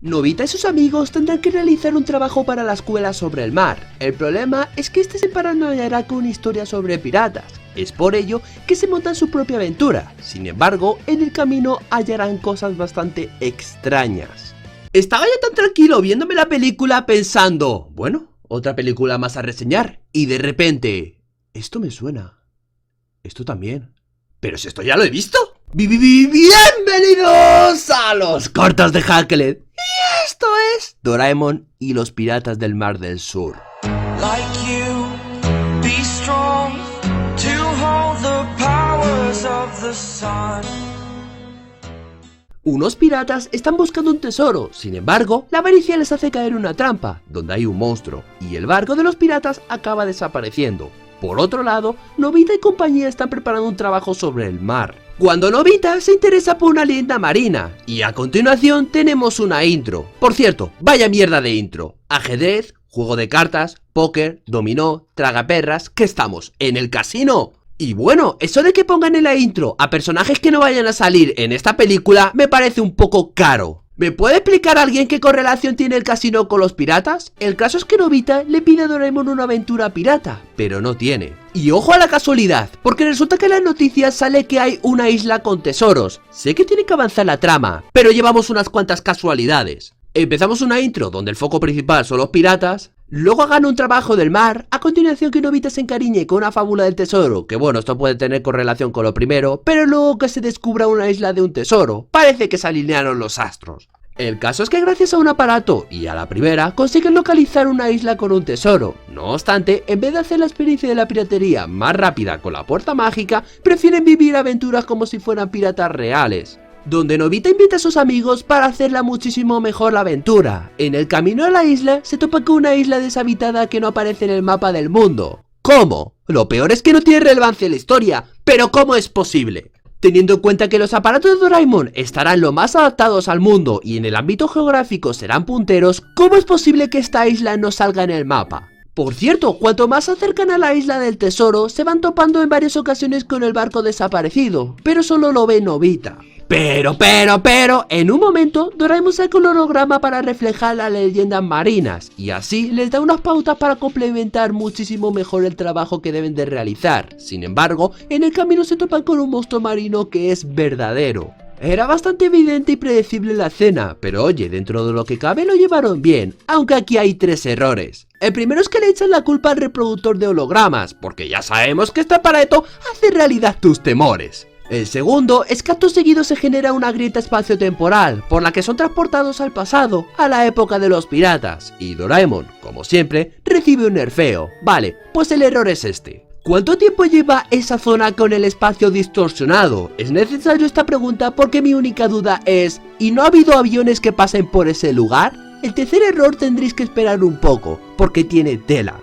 Nobita y sus amigos tendrán que realizar un trabajo para la escuela sobre el mar. El problema es que este se paranoiará con una historia sobre piratas. Es por ello que se montan su propia aventura. Sin embargo, en el camino hallarán cosas bastante extrañas. Estaba yo tan tranquilo viéndome la película pensando, bueno, otra película más a reseñar. Y de repente, esto me suena. Esto también. ¿Pero si esto ya lo he visto? ¡Bienvenidos a los cortos de Hacklet! Y esto es Doraemon y los piratas del Mar del Sur. Like you, be strong to hold the powers of the sun. Unos piratas están buscando un tesoro, sin embargo, la avaricia les hace caer en una trampa, donde hay un monstruo, y el barco de los piratas acaba desapareciendo. Por otro lado, Nobita y compañía están preparando un trabajo sobre el mar, cuando Nobita se interesa por una leyenda marina, y a continuación tenemos una intro. Por cierto, vaya mierda de intro. Ajedrez, juego de cartas, póker, dominó, tragaperras, ¿qué estamos? ¿En el casino? Y bueno, eso de que pongan en la intro a personajes que no vayan a salir en esta película me parece un poco caro. ¿Me puede explicar alguien qué correlación tiene el casino con los piratas? El caso es que Nobita le pide a Doraemon una aventura pirata, pero no tiene. Y ojo a la casualidad, porque resulta que en las noticias sale que hay una isla con tesoros. Sé que tiene que avanzar la trama, pero llevamos unas cuantas casualidades. Empezamos una intro donde el foco principal son los piratas, luego hagan un trabajo del mar, a continuación que Nobita se encariñe con una fábula del tesoro, que bueno, esto puede tener correlación con lo primero, pero luego que se descubra una isla de un tesoro, parece que se alinearon los astros. El caso es que gracias a un aparato y a la primera consiguen localizar una isla con un tesoro. No obstante, en vez de hacer la experiencia de la piratería más rápida con la puerta mágica, prefieren vivir aventuras como si fueran piratas reales, donde Nobita invita a sus amigos para hacerla muchísimo mejor la aventura. En el camino a la isla se topa con una isla deshabitada que no aparece en el mapa del mundo. ¿Cómo? Lo peor es que no tiene relevancia en la historia, pero ¿cómo es posible? Teniendo en cuenta que los aparatos de Doraemon estarán lo más adaptados al mundo y en el ámbito geográfico serán punteros, ¿cómo es posible que esta isla no salga en el mapa? Por cierto, cuanto más se acercan a la isla del tesoro, se van topando en varias ocasiones con el barco desaparecido, pero solo lo ve Nobita. Pero, en un momento, Doraemon saca un holograma para reflejar las leyendas marinas, y así les da unas pautas para complementar muchísimo mejor el trabajo que deben de realizar. Sin embargo, en el camino se topan con un monstruo marino que es verdadero. Era bastante evidente y predecible la escena, pero oye, dentro de lo que cabe lo llevaron bien, aunque aquí hay 3 errores. El primero es que le echan la culpa al reproductor de hologramas, porque ya sabemos que este aparato hace realidad tus temores. El segundo es que acto seguido se genera una grieta espaciotemporal, por la que son transportados al pasado, a la época de los piratas, y Doraemon, como siempre, recibe un nerfeo. Vale, pues el error es este. ¿Cuánto tiempo lleva esa zona con el espacio distorsionado? Es necesario esta pregunta porque mi única duda es, ¿y no ha habido aviones que pasen por ese lugar? El tercer error tendréis que esperar un poco, porque tiene tela.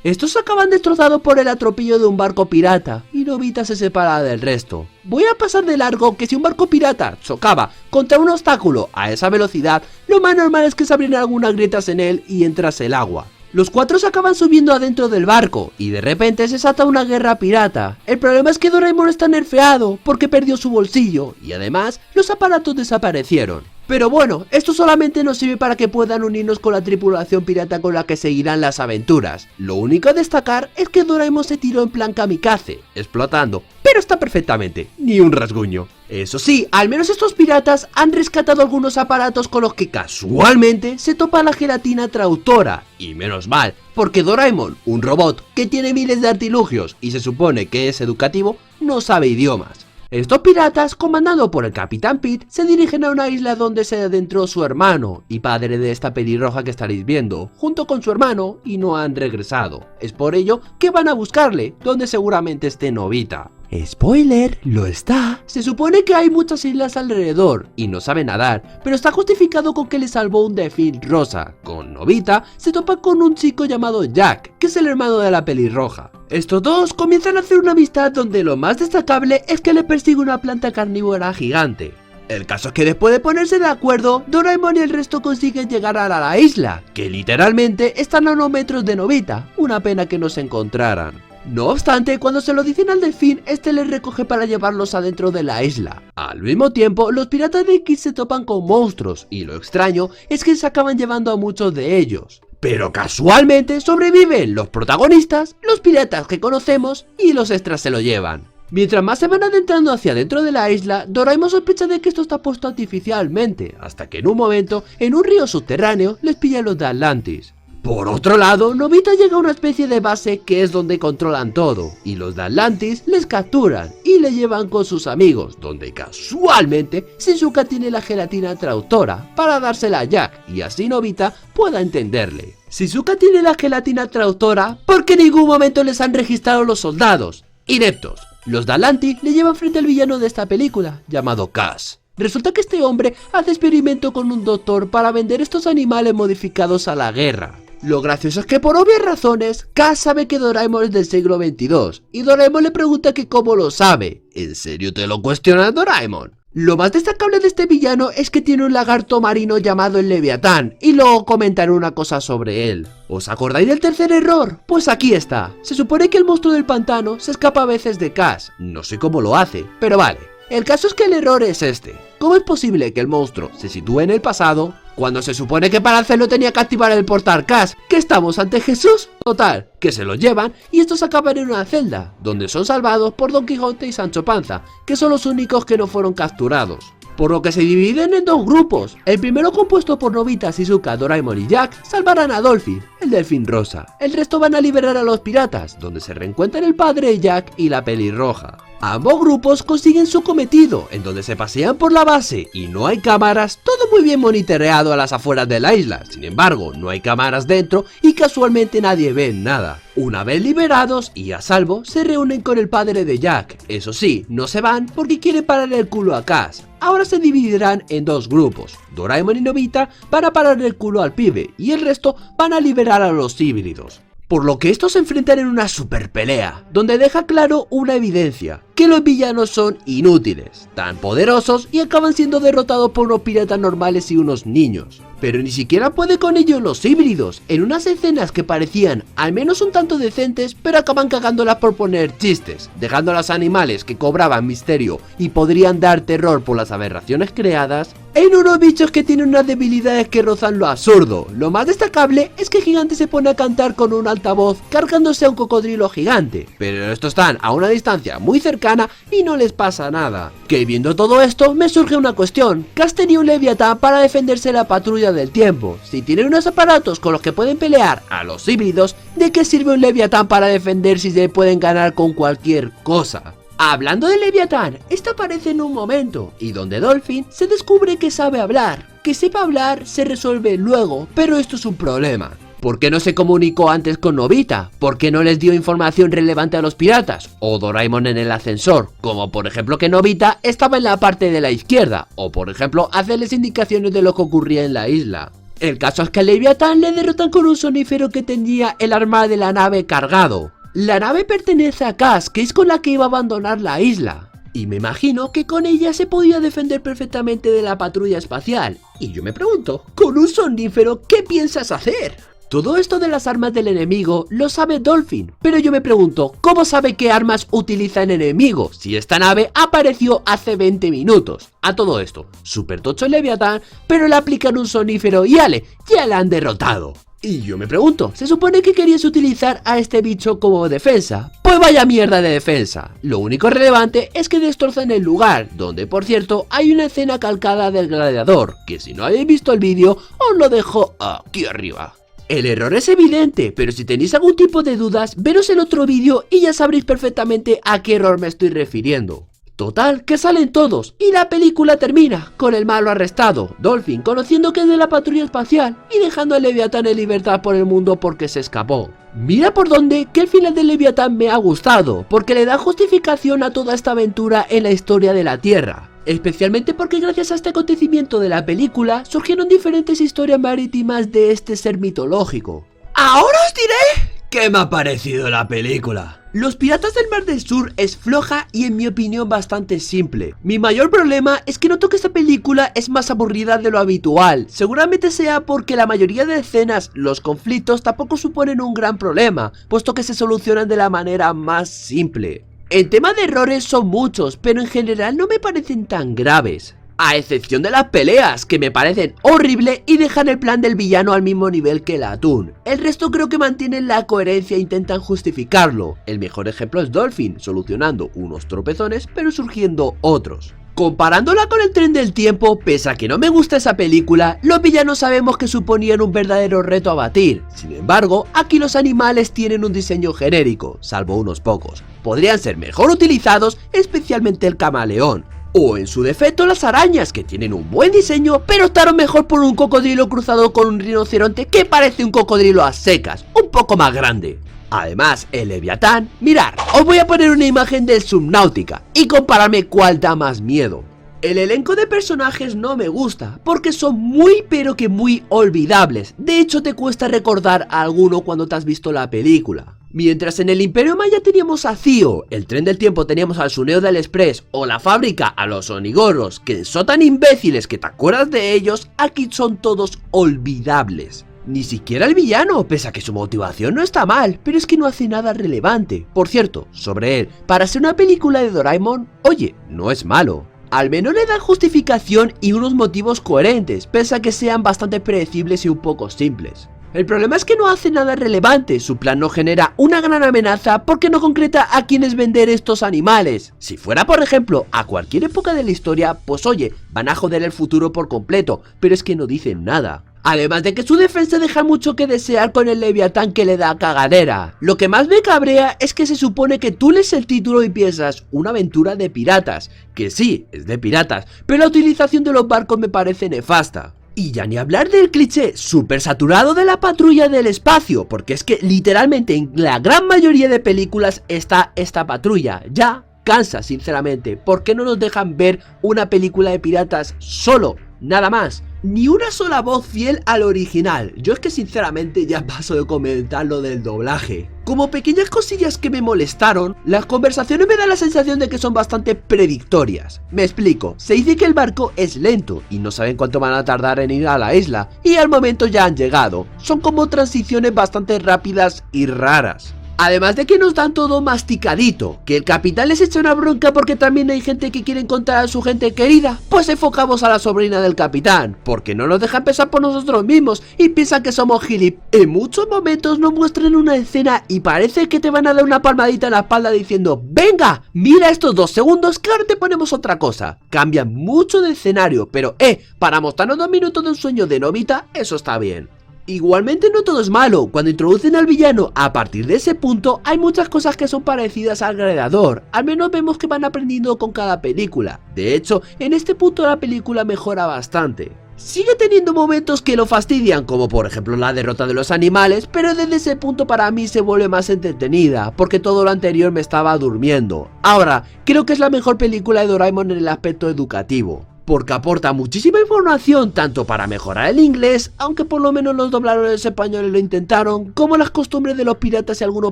Estos acaban destrozados por el atropello de un barco pirata, y Nobita se separa del resto. Voy a pasar de largo que si un barco pirata chocaba contra un obstáculo a esa velocidad, lo más normal es que se abrieran algunas grietas en él y entrase el agua. Los 4 se acaban subiendo adentro del barco, y de repente se desata una guerra pirata. El problema es que Doraemon está nerfeado, porque perdió su bolsillo, y además, los aparatos desaparecieron. Pero bueno, esto solamente nos sirve para que puedan unirnos con la tripulación pirata con la que seguirán las aventuras. Lo único a destacar es que Doraemon se tiró en plan kamikaze, explotando, pero está perfectamente, ni un rasguño. Eso sí, al menos estos piratas han rescatado algunos aparatos con los que casualmente se topa la gelatina traductora, y menos mal, porque Doraemon, un robot que tiene miles de artilugios y se supone que es educativo, no sabe idiomas. Estos piratas, comandados por el Capitán Pete, se dirigen a una isla donde se adentró su hermano y padre de esta pelirroja que estaréis viendo, junto con su hermano, y no han regresado. Es por ello que van a buscarle, donde seguramente esté Nobita. Spoiler, lo está. Se supone que hay muchas islas alrededor y no sabe nadar, pero está justificado con que le salvó un delfín rosa. Con Nobita se topa con un chico llamado Jack, que es el hermano de la pelirroja. Estos dos comienzan a hacer una amistad donde lo más destacable es que le persigue una planta carnívora gigante. El caso es que después de ponerse de acuerdo, Doraemon y el resto consiguen llegar a la isla, que literalmente están a unos metros de Nobita. Una pena que no se encontraran. No obstante, cuando se lo dicen al delfín, este les recoge para llevarlos adentro de la isla. Al mismo tiempo, los piratas de X se topan con monstruos, y lo extraño es que se acaban llevando a muchos de ellos. Pero casualmente sobreviven los protagonistas, los piratas que conocemos, y los extras se lo llevan. Mientras más se van adentrando hacia dentro de la isla, Doraemon sospecha de que esto está puesto artificialmente, hasta que en un momento, en un río subterráneo, les pillan los de Atlantis. Por otro lado, Nobita llega a una especie de base que es donde controlan todo, y los de Atlantis les capturan y le llevan con sus amigos, donde casualmente Shizuka tiene la gelatina traductora para dársela a Jack, y así Nobita pueda entenderle. Shizuka tiene la gelatina traductora porque en ningún momento les han registrado los soldados. Ineptos. Los de Atlantis le llevan frente al villano de esta película, llamado Cass. Resulta que este hombre hace experimento con un doctor para vender estos animales modificados a la guerra. Lo gracioso es que por obvias razones, Cass sabe que Doraemon es del siglo XXII, y Doraemon le pregunta que cómo lo sabe. ¿En serio te lo cuestiona Doraemon? Lo más destacable de este villano es que tiene un lagarto marino llamado el Leviatán, y luego comentaré una cosa sobre él. ¿Os acordáis del tercer error? Pues aquí está. Se supone que el monstruo del pantano se escapa a veces de Cass. No sé cómo lo hace, pero vale. El caso es que el error es este. ¿Cómo es posible que el monstruo se sitúe en el pasado cuando se supone que para hacerlo tenía que activar el portal Cass? ¿Que estamos ante Jesús? Total, que se lo llevan y estos acaban en una celda, donde son salvados por Don Quijote y Sancho Panza, que son los únicos que no fueron capturados. Por lo que se dividen en dos grupos. El primero, compuesto por Nobita, Shizuka, Doraemon y Jack, salvarán a Dolphin, el delfín rosa. El resto van a liberar a los piratas, donde se reencuentran el padre Jack y la pelirroja. Ambos grupos consiguen su cometido, en donde se pasean por la base y no hay cámaras, todo muy bien monitoreado a las afueras de la isla. Sin embargo, no hay cámaras dentro y casualmente nadie ve nada. Una vez liberados y a salvo, se reúnen con el padre de Jack. Eso sí, no se van porque quiere pararle el culo a Cass. Ahora se dividirán en dos grupos. Doraemon y Nobita van a pararle el culo al pibe y el resto van a liberar a los híbridos. Por lo que estos se enfrentan en una super pelea, donde deja claro una evidencia, que los villanos son inútiles, tan poderosos y acaban siendo derrotados por unos piratas normales y unos niños. Pero ni siquiera puede con ellos los híbridos, en unas escenas que parecían al menos un tanto decentes, pero acaban cagándolas por poner chistes, dejando a los animales que cobraban misterio y podrían dar terror por las aberraciones creadas, en unos bichos que tienen unas debilidades que rozan lo absurdo. Lo más destacable es que Gigante se pone a cantar con un altavoz cargándose a un cocodrilo gigante, pero estos están a una distancia muy cercana y no les pasa nada. Que viendo todo esto me surge una cuestión: Cass tenía un Leviatán para defenderse de la patrulla del tiempo. Si tienen unos aparatos con los que pueden pelear a los híbridos, ¿de qué sirve un Leviatán para defender si se pueden ganar con cualquier cosa? Hablando de Leviatán, esta aparece en un momento, y donde Dolphin se descubre que sabe hablar. Que sepa hablar se resuelve luego, pero esto es un problema. ¿Por qué no se comunicó antes con Nobita? ¿Por qué no les dio información relevante a los piratas? O Doraemon en el ascensor, como por ejemplo que Nobita estaba en la parte de la izquierda, o por ejemplo hacerles indicaciones de lo que ocurría en la isla. El caso es que a Leviatán le derrotan con un sonífero que tenía el arma de la nave cargado. La nave pertenece a Cass, que es con la que iba a abandonar la isla. Y me imagino que con ella se podía defender perfectamente de la patrulla espacial. Y yo me pregunto, ¿con un sonífero qué piensas hacer? Todo esto de las armas del enemigo lo sabe Dolphin, pero yo me pregunto, ¿cómo sabe qué armas utiliza el enemigo si esta nave apareció hace 20 minutos? A todo esto, super tocho el Leviatán, pero le aplican un sonífero y ¡ale! ¡Ya la han derrotado! Y yo me pregunto, ¿se supone que querías utilizar a este bicho como defensa? Pues vaya mierda de defensa. Lo único relevante es que destrozan el lugar, donde por cierto hay una escena calcada del gladiador, que si no habéis visto el vídeo os lo dejo aquí arriba. El error es evidente, pero si tenéis algún tipo de dudas, veros el otro vídeo y ya sabréis perfectamente a qué error me estoy refiriendo. Total, que salen todos y la película termina con el malo arrestado, Dolphin conociendo que es de la patrulla espacial y dejando a Leviatán en libertad por el mundo porque se escapó. Mira por dónde que el final de Leviatán me ha gustado, porque le da justificación a toda esta aventura en la historia de la Tierra. Especialmente porque gracias a este acontecimiento de la película surgieron diferentes historias marítimas de este ser mitológico. Ahora os diré ¿Qué me ha parecido la película? Los Piratas del Mar del Sur es floja y en mi opinión bastante simple. Mi mayor problema es que noto que esta película es más aburrida de lo habitual. Seguramente sea porque la mayoría de escenas, los conflictos tampoco suponen un gran problema, puesto que se solucionan de la manera más simple. El tema de errores son muchos, pero en general no me parecen tan graves. A excepción de las peleas, que me parecen horribles y dejan el plan del villano al mismo nivel que el atún. El resto creo que mantienen la coherencia e intentan justificarlo. El mejor ejemplo es Dolphin, solucionando unos tropezones pero surgiendo otros. Comparándola con el Tren del Tiempo, pese a que no me gusta esa película, los villanos sabemos que suponían un verdadero reto a batir. Sin embargo, aquí los animales tienen un diseño genérico, salvo unos pocos. Podrían ser mejor utilizados, especialmente el camaleón. O en su defecto las arañas, que tienen un buen diseño, pero optaron mejor por un cocodrilo cruzado con un rinoceronte que parece un cocodrilo a secas, un poco más grande. Además, el Leviatán, mirad, os voy a poner una imagen del Subnautica y compararme cuál da más miedo. El elenco de personajes no me gusta, porque son muy pero que muy olvidables, de hecho te cuesta recordar a alguno cuando te has visto la película. Mientras en el Imperio Maya teníamos a Zio, el Tren del Tiempo teníamos al Suneo del Express o la fábrica a los Onigoros, que son tan imbéciles que te acuerdas de ellos, aquí son todos olvidables. Ni siquiera el villano, pese a que su motivación no está mal, pero es que no hace nada relevante. Por cierto, sobre él, para ser una película de Doraemon, oye, no es malo. Al menos le dan justificación y unos motivos coherentes, pese a que sean bastante predecibles y un poco simples. El problema es que no hace nada relevante, su plan no genera una gran amenaza porque no concreta a quiénes vender estos animales. Si fuera por ejemplo a cualquier época de la historia, pues oye, van a joder el futuro por completo, pero es que no dicen nada. Además de que su defensa deja mucho que desear con el Leviatán que le da cagadera. Lo que más me cabrea es que se supone que tú lees el título y piensas una aventura de piratas, que sí, es de piratas, pero la utilización de los barcos me parece nefasta. Y ya ni hablar del cliché súper saturado de la patrulla del espacio, porque es que literalmente en la gran mayoría de películas está esta patrulla. Ya cansa sinceramente, ¿por qué no nos dejan ver una película de piratas solo? Nada más. Ni una sola voz fiel al original. Yo es que sinceramente ya paso de comentar lo del doblaje. Como pequeñas cosillas que me molestaron, las conversaciones me dan la sensación de que son bastante predictorias. Me explico, se dice que el barco es lento y no saben cuánto van a tardar en ir a la isla, y al momento ya han llegado. Son como transiciones bastante rápidas y raras. Además de que nos dan todo masticadito, que el capitán les echa una bronca porque también hay gente que quiere encontrar a su gente querida, pues enfocamos a la sobrina del capitán, porque no nos dejan pensar por nosotros mismos y piensan que somos gilip. En muchos momentos nos muestran una escena y parece que te van a dar una palmadita en la espalda diciendo venga, mira estos 2 segundos que ahora te ponemos otra cosa. Cambian mucho de escenario, pero para mostrarnos 2 minutos de un sueño de Nobita, eso está bien. Igualmente no todo es malo, cuando introducen al villano a partir de ese punto hay muchas cosas que son parecidas al Gladiador, al menos vemos que van aprendiendo con cada película. De hecho, en este punto la película mejora bastante. Sigue teniendo momentos que lo fastidian, como por ejemplo la derrota de los animales, pero desde ese punto para mí se vuelve más entretenida, porque todo lo anterior me estaba durmiendo. Ahora, creo que es la mejor película de Doraemon en el aspecto educativo, porque aporta muchísima información tanto para mejorar el inglés, aunque por lo menos los dobladores españoles lo intentaron, como las costumbres de los piratas y algunos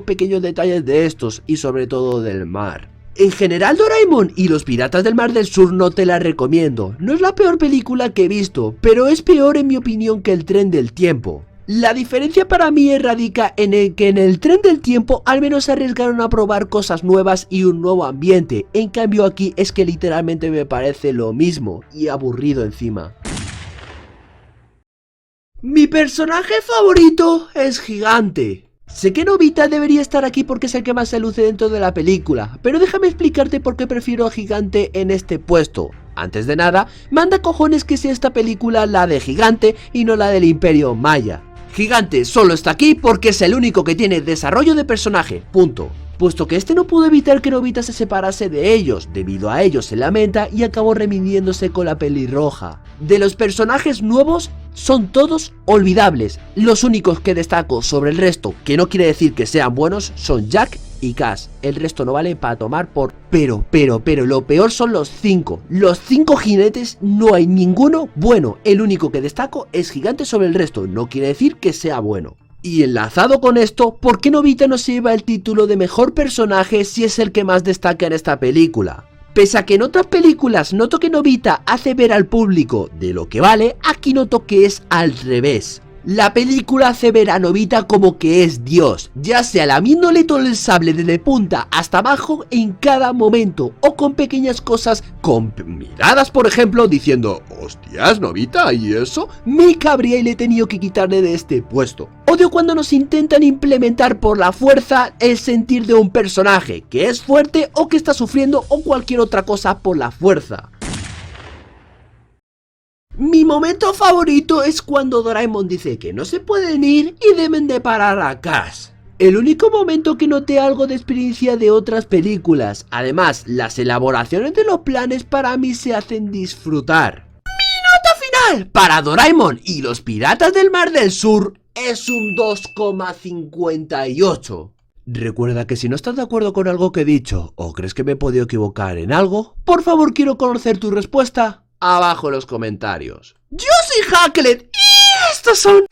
pequeños detalles de estos, y sobre todo del mar. En general Doraemon y los Piratas del Mar del Sur no te la recomiendo, no es la peor película que he visto, pero es peor en mi opinión que el Tren del Tiempo. La diferencia para mí radica en el que en el Tren del Tiempo al menos se arriesgaron a probar cosas nuevas y un nuevo ambiente, en cambio aquí es que literalmente me parece lo mismo y aburrido encima. Mi personaje favorito es Gigante. Sé que Nobita debería estar aquí porque es el que más se luce dentro de la película, pero déjame explicarte por qué prefiero a Gigante en este puesto. Antes de nada, manda cojones que sea esta película la de Gigante y no la del Imperio Maya. Gigante solo está aquí porque es el único que tiene desarrollo de personaje, punto. Puesto que este no pudo evitar que Nobita se separase de ellos, debido a ello se lamenta y acabó reminiéndose con la pelirroja. De los personajes nuevos, son todos olvidables. Los únicos que destaco sobre el resto, que no quiere decir que sean buenos, son Jack y Cass. El resto no vale para tomar por... Pero lo peor son los 5. Los 5 jinetes no hay ninguno bueno. El único que destaco es Gigante sobre el resto, no quiere decir que sea bueno. Y enlazado con esto, ¿por qué Nobita no se lleva el título de mejor personaje si es el que más destaca en esta película? Pese a que en otras películas noto que Nobita hace ver al público de lo que vale, aquí noto que es al revés. La película hace ver a Nobita como que es Dios, ya sea lamiéndole todo el sable desde punta hasta abajo en cada momento, o con pequeñas cosas, con miradas por ejemplo, diciendo «Hostias, Nobita, ¿y eso?». Me cabría y le he tenido que quitarle de este puesto. Odio cuando nos intentan implementar por la fuerza el sentir de un personaje, que es fuerte o que está sufriendo o cualquier otra cosa por la fuerza. Mi momento favorito es cuando Doraemon dice que no se pueden ir y deben de parar a Cash. El único momento que noté algo de experiencia de otras películas. Además, las elaboraciones de los planes para mí se hacen disfrutar. Mi nota final para Doraemon y los Piratas del Mar del Sur es un 2,58. Recuerda que si no estás de acuerdo con algo que he dicho o crees que me he podido equivocar en algo, por favor quiero conocer tu respuesta abajo en los comentarios. Yo soy Hacklet y estos son...